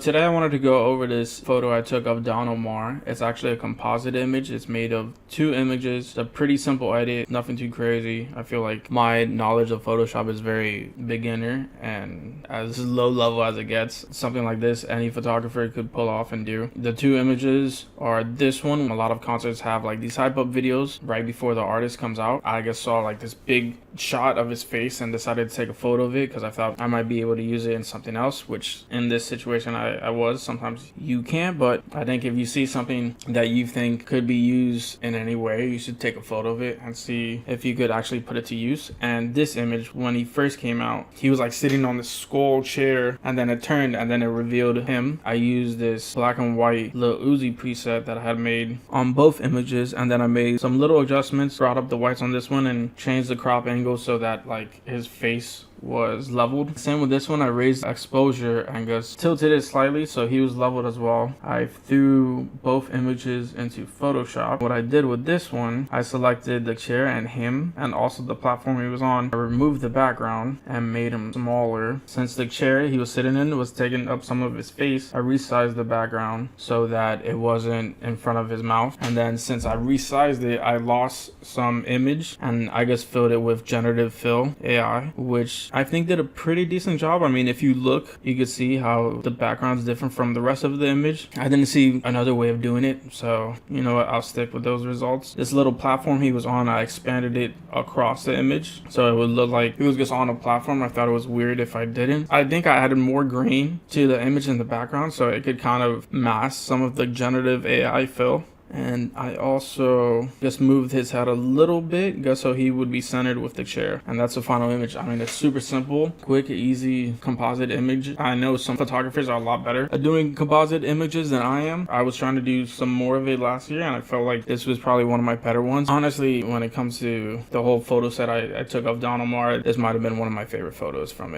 Today I wanted to go over this photo I took of Don Omar. It's actually a composite image. It's made of two images. It's a pretty simple edit, nothing too crazy. I feel like my knowledge of Photoshop is very beginner and as low level as it gets. Something like this any photographer could pull off and do. The two images are this one. A lot of concerts have like these hype up videos right before the artist comes out. I just saw like this big shot of his face and decided to take a photo of it because I thought I might be able to use it in something else, which in this situation I was. Sometimes you can't, but I think if you see something that you think could be used in any way, you should take a photo of it and see if you could actually put it to use. And this image, when he first came out, he was like sitting on this skull chair and then it turned and then it revealed him. I used this black and white Lil Uzi preset that I had made on both images, and then I made some little adjustments, brought up the whites on this one and changed the crop angle so that like his face was leveled. Same with this one, I raised exposure and just tilted it slightly so he was leveled as well. I threw both images into Photoshop. What I did with this one, I selected the chair and him and also the platform he was on. I removed the background and made him smaller. Since the chair he was sitting in was taking up some of his face, I resized the background so that it wasn't in front of his mouth. And then since I resized it, I lost some image and I just filled it with generative fill AI, which I think did a pretty decent job. I mean, if you look, you could see how the background is different from the rest of the image. I didn't see another way of doing it, so you know what, I'll stick with those results. This little platform he was on, I expanded it across the image so it would look like he was just on a platform. I thought it was weird if I didn't. I think I added more grain to the image in the background so it could kind of mask some of the generative AI fill. And I also just moved his head a little bit just so he would be centered with the chair. And that's the final image. I mean, it's super simple, quick, easy composite image. I know some photographers are a lot better at doing composite images than I am. I was trying to do some more of it last year and I felt like this was probably one of my better ones. Honestly, when it comes to the whole photo set I took of Don Omar, this might have been one of my favorite photos from it.